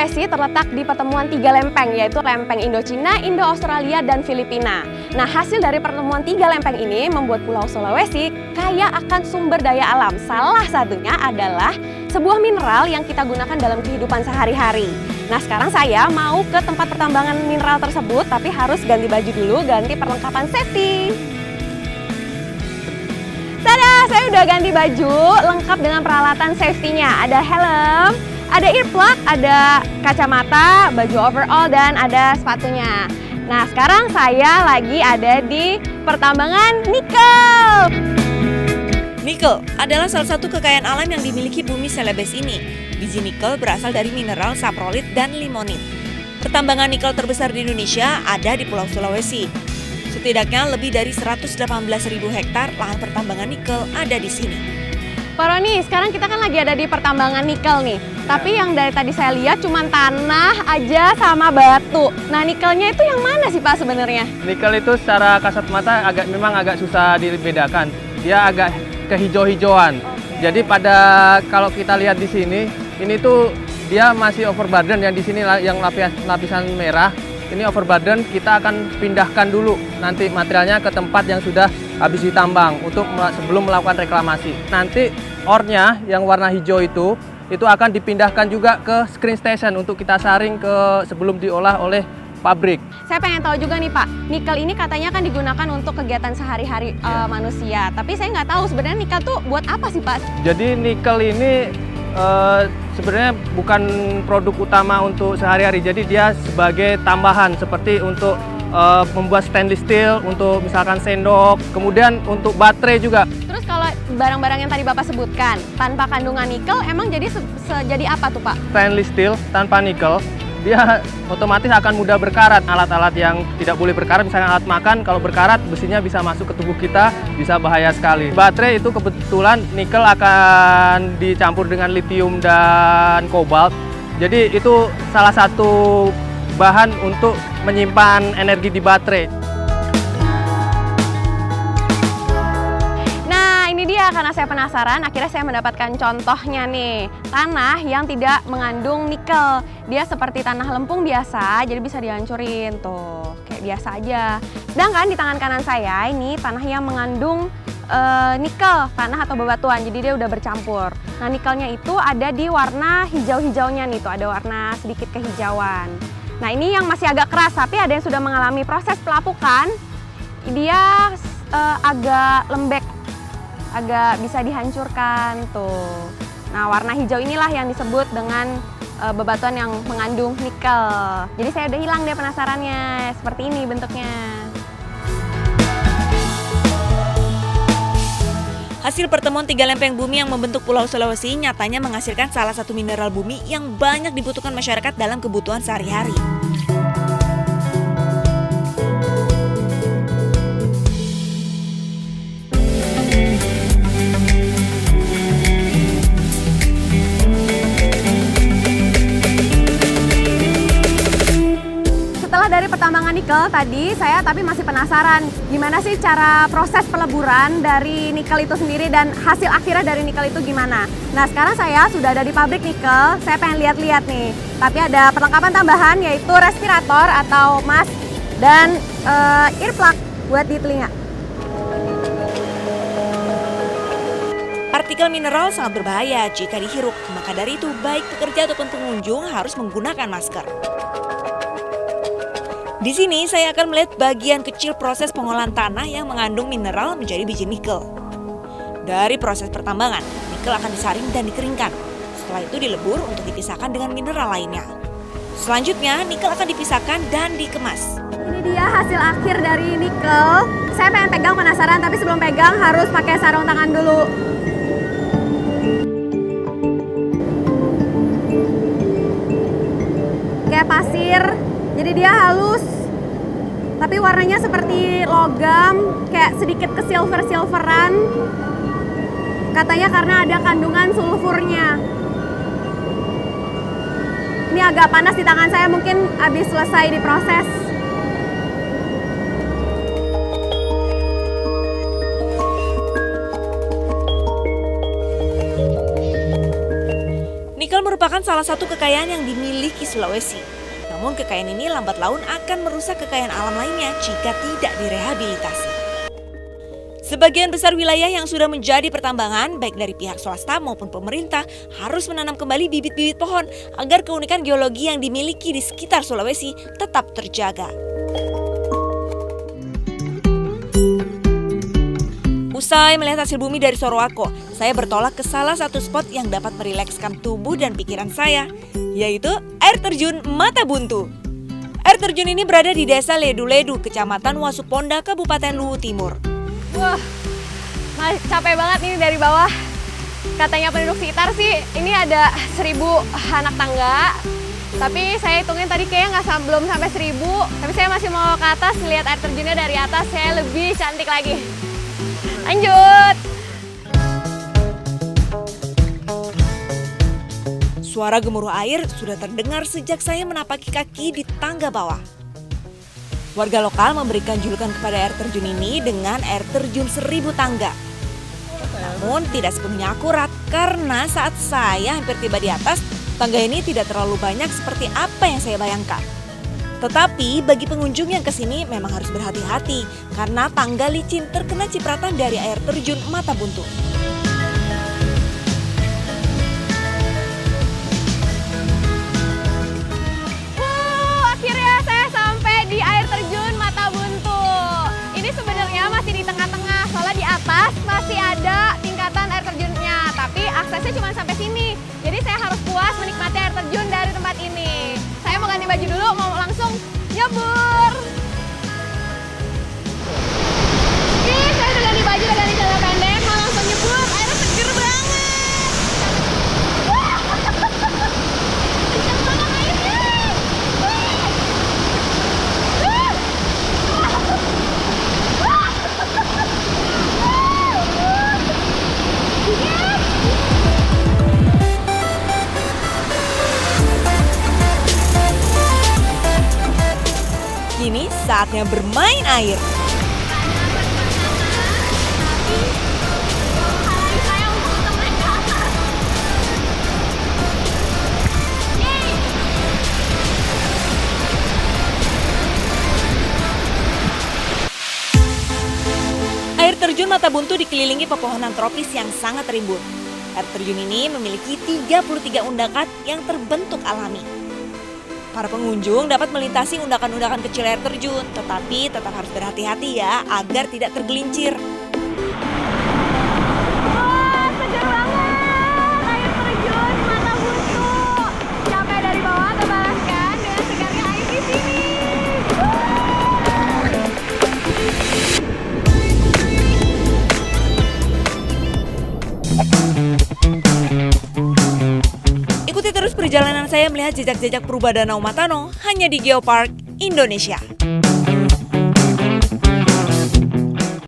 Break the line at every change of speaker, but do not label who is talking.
Sulawesi terletak di pertemuan 3 lempeng, yaitu lempeng Indochina, Indo-Australia, dan Filipina. Nah, hasil dari pertemuan 3 lempeng ini membuat Pulau Sulawesi kaya akan sumber daya alam. Salah satunya adalah sebuah mineral yang kita gunakan dalam kehidupan sehari-hari. Nah, sekarang saya mau ke tempat pertambangan mineral tersebut, tapi harus ganti baju dulu, ganti perlengkapan safety. Tada, saya udah ganti baju, lengkap dengan peralatan safety-nya. Ada helm, ada earplug, ada kacamata, baju overall, dan ada sepatunya. Nah, sekarang saya lagi ada di pertambangan nikel.
Nikel adalah salah satu kekayaan alam yang dimiliki bumi Celebes ini. Biji nikel berasal dari mineral saprolit dan limonit. Pertambangan nikel terbesar di Indonesia ada di Pulau Sulawesi. Setidaknya lebih dari 118.000 hektar lahan pertambangan nikel ada di sini.
Pak Roni, sekarang kita kan lagi ada di pertambangan nikel nih. Tapi yang dari tadi saya lihat cuma tanah aja sama batu. Nah, nikelnya itu yang mana sih Pak sebenarnya?
Nikel itu secara kasat mata memang agak susah dibedakan. Dia agak kehijau-hijauan. Jadi kalau kita lihat di sini, ini tuh dia masih overburden. Yang di sini yang lapisan merah. Ini overburden, kita akan pindahkan dulu nanti materialnya ke tempat yang sudah habis ditambang sebelum melakukan reklamasi. Nanti ore-nya yang warna hijau itu akan dipindahkan juga ke screen station untuk kita saring sebelum diolah oleh pabrik.
Saya pengen tahu juga nih Pak, nikel ini katanya kan digunakan untuk kegiatan sehari-hari manusia. Tapi saya nggak tahu sebenarnya nikel tuh buat apa sih Pak?
Jadi nikel ini sebenarnya bukan produk utama untuk sehari-hari, jadi dia sebagai tambahan seperti untuk membuat stainless steel, untuk misalkan sendok, kemudian untuk baterai juga.
Terus kalau barang-barang yang tadi Bapak sebutkan, tanpa kandungan nikel emang jadi apa tuh Pak?
Stainless steel tanpa nikel, dia otomatis akan mudah berkarat. Alat-alat yang tidak boleh berkarat, misalnya alat makan, kalau berkarat besinya bisa masuk ke tubuh kita, bisa bahaya sekali. Baterai itu kebetulan nikel akan dicampur dengan lithium dan kobalt. Jadi itu salah satu bahan untuk menyimpan energi di baterai.
Ini dia, karena saya penasaran, akhirnya saya mendapatkan contohnya nih. Tanah yang tidak mengandung nikel. Dia seperti tanah lempung biasa, jadi bisa dihancurin tuh, kayak biasa aja. Sedangkan di tangan kanan saya ini tanah yang mengandung nikel, tanah atau bebatuan, jadi dia udah bercampur. Nah, nikelnya itu ada di warna hijau-hijaunya nih tuh, ada warna sedikit kehijauan. Nah, ini yang masih agak keras, tapi ada yang sudah mengalami proses pelapukan, dia agak lembek, agak bisa dihancurkan tuh. Nah, warna hijau inilah yang disebut dengan bebatuan yang mengandung nikel. Jadi saya udah hilang deh penasarannya. Seperti ini bentuknya.
Hasil pertemuan 3 lempeng bumi yang membentuk Pulau Sulawesi nyatanya menghasilkan salah satu mineral bumi yang banyak dibutuhkan masyarakat dalam kebutuhan sehari-hari.
Dari pertambangan nikel tadi, saya tapi masih penasaran gimana sih cara proses peleburan dari nikel itu sendiri dan hasil akhirnya dari nikel itu gimana. Nah, sekarang saya sudah ada di pabrik nikel, saya pengen lihat-lihat nih. Tapi ada perlengkapan tambahan yaitu respirator atau mask dan earplug buat di telinga.
Partikel mineral sangat berbahaya jika dihirup, maka dari itu baik pekerja ataupun pengunjung harus menggunakan masker. Di sini saya akan melihat bagian kecil proses pengolahan tanah yang mengandung mineral menjadi biji nikel. Dari proses pertambangan, nikel akan disaring dan dikeringkan. Setelah itu dilebur untuk dipisahkan dengan mineral lainnya. Selanjutnya, nikel akan dipisahkan dan dikemas.
Ini dia hasil akhir dari nikel. Saya pengen pegang, penasaran, tapi sebelum pegang harus pakai sarung tangan dulu. Kayak pasir. Jadi dia halus, tapi warnanya seperti logam, kayak sedikit ke silver-silveran. Katanya karena ada kandungan sulfurnya. Ini agak panas di tangan saya, mungkin habis selesai diproses.
Nikel merupakan salah satu kekayaan yang dimiliki Sulawesi. Namun kekayaan ini lambat laun akan merusak kekayaan alam lainnya jika tidak direhabilitasi. Sebagian besar wilayah yang sudah menjadi pertambangan, baik dari pihak swasta maupun pemerintah, harus menanam kembali bibit-bibit pohon agar keunikan geologi yang dimiliki di sekitar Sulawesi tetap terjaga. Usai melihat hasil bumi dari Sorowako, saya bertolak ke salah satu spot yang dapat merilekskan tubuh dan pikiran saya, yaitu air terjun Mata Buntu. Air terjun ini berada di desa Ledu-Ledu, kecamatan Wasuponda, Kabupaten Luwu Timur.
Wah, capek banget ini dari bawah. Katanya penduduk sekitar sih ini ada 1000 anak tangga. Tapi saya hitungin tadi kayaknya belum sampai 1000. Tapi saya masih mau ke atas, lihat air terjunnya dari atas, saya lebih cantik lagi. Lanjut.
Suara gemuruh air sudah terdengar sejak saya menapaki kaki di tangga bawah. Warga lokal memberikan julukan kepada air terjun ini dengan air terjun 1000 tangga. Namun tidak sepenuhnya akurat karena saat saya hampir tiba di atas, tangga ini tidak terlalu banyak seperti apa yang saya bayangkan. Tetapi bagi pengunjung yang kesini memang harus berhati-hati karena tangga licin terkena cipratan dari air terjun Mata Buntu.
Akhirnya saya sampai di air terjun Mata Buntu. Ini sebenarnya masih di tengah-tengah, soalnya di atas masih ada tingkatan air terjunnya, tapi aksesnya cuma sampai sini. Jadi saya harus puas menikmati air terjun dari tempat ini. Saya mau ganti baju dulu, mau langsung nyebur. Ih, saya udah ganti baju, udah ganti celana pendek, mau langsung nyebur. Airnya seger banget. Kenceng banget airnya.
Kini saatnya bermain air. Air terjun Mata Buntu dikelilingi pepohonan tropis yang sangat rimbun. Air terjun ini memiliki 33 undakan yang terbentuk alami. Para pengunjung dapat melintasi undakan-undakan kecil air terjun, tetapi tetap harus berhati-hati ya agar tidak tergelincir.
Wah, seger banget air terjun Mata Buntu. Capek dari bawah terbalaskan dengan segarnya air di sini.
Ikuti terus perjalanan saya melihat jejak-jejak purba Danau Matano hanya di Geopark Indonesia.